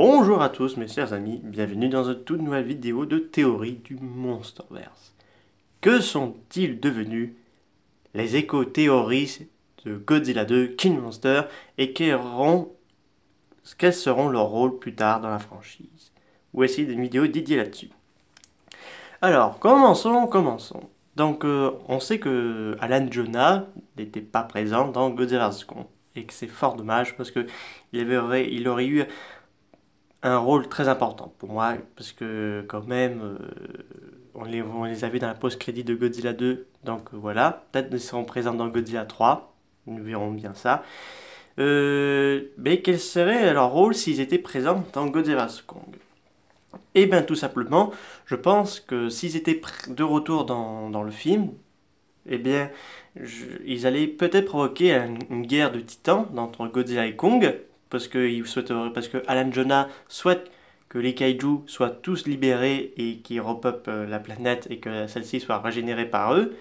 Bonjour à tous mes chers amis, bienvenue dans une toute nouvelle vidéo de théorie du Monsterverse. Que sont-ils devenus les éco-théories de Godzilla 2 King Monster et quels seront leurs rôles plus tard dans la franchise? Voici une vidéo dédiée là-dessus. Alors, commençons. Donc, on sait que Alan Jonah n'était pas présent dans Godzilla vs Kong et que c'est fort dommage parce que il aurait eu un rôle très important pour moi, parce que quand même, on les a vus dans la post-crédit de Godzilla 2, donc voilà, peut-être ils seront présents dans Godzilla 3, nous verrons bien ça. Mais quel serait leur rôle s'ils étaient présents dans Godzilla vs Kong? Eh bien tout simplement, je pense que s'ils étaient de retour dans le film, eh bien, ils allaient peut-être provoquer une guerre de titans entre Godzilla et Kong, parce que Alan Jonah souhaite que les kaiju soient tous libérés et qu'ils repeuplent la planète et que celle-ci soit régénérée par eux.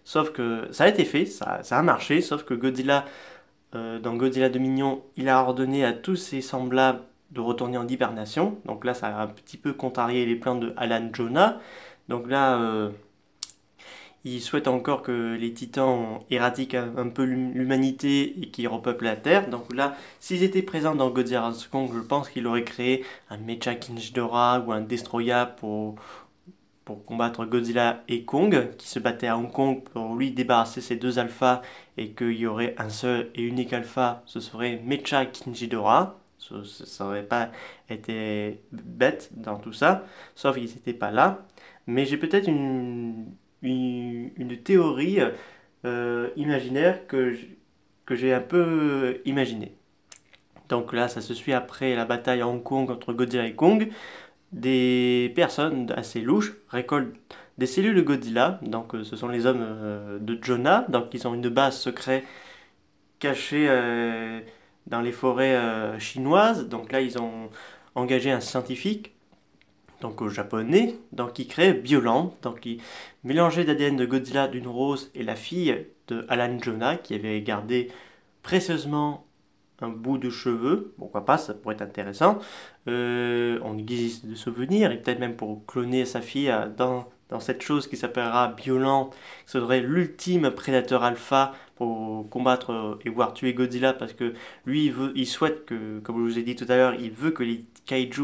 Sauf que ça a été fait, ça a marché, sauf que Godzilla, dans Godzilla Dominion, il a ordonné à tous ses semblables de retourner en hibernation. Donc là, ça a un petit peu contrarié les plans de Alan Jonah. Donc là, il souhaite encore que les titans éradiquent un peu l'humanité et qu'ils repeuplent la Terre. Donc là, s'ils étaient présents dans Godzilla vs Kong, je pense qu'il aurait créé un Mecha Ghidorah ou un Destroya pour combattre Godzilla et Kong, qui se battaient à Hong Kong pour lui débarrasser ses deux alphas et qu'il y aurait un seul et unique alpha, ce serait Mecha Ghidorah. Ça n'aurait pas été bête dans tout ça, sauf qu'ils n'étaient pas là. Mais j'ai peut-être une théorie imaginaire que j'ai un peu imaginée. Donc là, ça se suit après la bataille à Hong Kong entre Godzilla et Kong. Des personnes assez louches récoltent des cellules de Godzilla. Donc ce sont les hommes de Jonah. Donc ils ont une base secrète cachée dans les forêts chinoises. Donc là, ils ont engagé un scientifique, donc au japonais, donc il crée Bioland, donc il mélangeait l'ADN de Godzilla d'une rose et la fille de Alan Jonah qui avait gardé précieusement un bout de cheveux, pourquoi pas, ça pourrait être intéressant, en guise de souvenir, et peut-être même pour cloner sa fille dans cette chose qui s'appellera Bioland, ce serait l'ultime prédateur alpha pour combattre et voir tuer Godzilla, parce que lui, il souhaite que, comme je vous ai dit tout à l'heure, il veut que les kaiju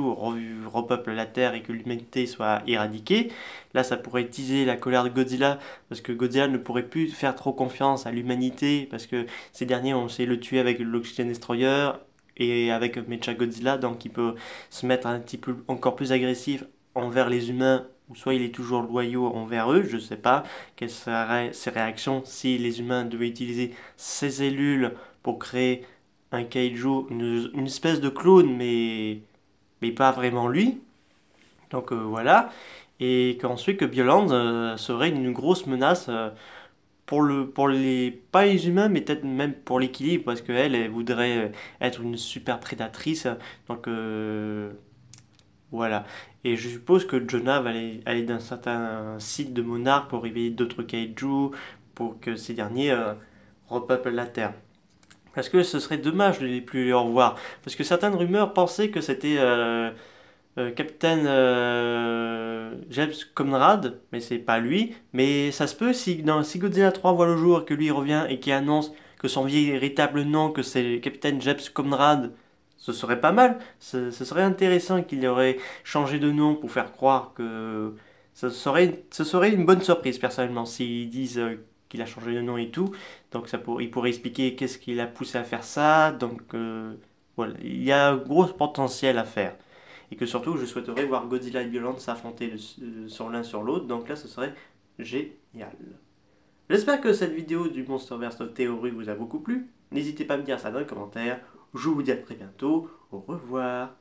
repeuplent la Terre et que l'humanité soit éradiquée. Là, ça pourrait teaser la colère de Godzilla, parce que Godzilla ne pourrait plus faire trop confiance à l'humanité, parce que ces derniers, on sait le tuer avec l'Oxygen Destroyer et avec Mecha Godzilla, donc il peut se mettre un petit peu encore plus agressif envers les humains, ou soit il est toujours loyaux envers eux, je ne sais pas quelles seraient ses réactions si les humains devaient utiliser ces cellules pour créer un kaiju, une espèce de clone, mais pas vraiment lui. Donc voilà, et qu'ensuite que Bioland serait une grosse menace pour les, pas les humains, mais peut-être même pour l'équilibre, parce qu'elle, elle voudrait être une super prédatrice, donc voilà. Et je suppose que Jonah va aller dans certains sites de monarques pour réveiller d'autres kaiju, pour que ces derniers repeuplent la Terre. Parce que ce serait dommage de ne plus les revoir. Parce que certaines rumeurs pensaient que c'était Captain James Conrad, mais c'est pas lui. Mais ça se peut si Godzilla 3 voit le jour, que lui revient et qu'il annonce que son véritable nom, que c'est Captain James Conrad, ce serait pas mal. Ce serait intéressant qu'il aurait changé de nom pour faire croire que ce serait une bonne surprise personnellement s'ils disent qu'il a changé de nom et tout. Donc il pourrait expliquer qu'est-ce qui l'a poussé à faire ça. Donc voilà, il y a un gros potentiel à faire. Et que surtout, je souhaiterais voir Godzilla et Bioland s'affronter sur l'un sur l'autre. Donc là, ce serait génial. J'espère que cette vidéo du Monsterverse Theory vous a beaucoup plu. N'hésitez pas à me dire ça dans les commentaires. Je vous dis à très bientôt. Au revoir.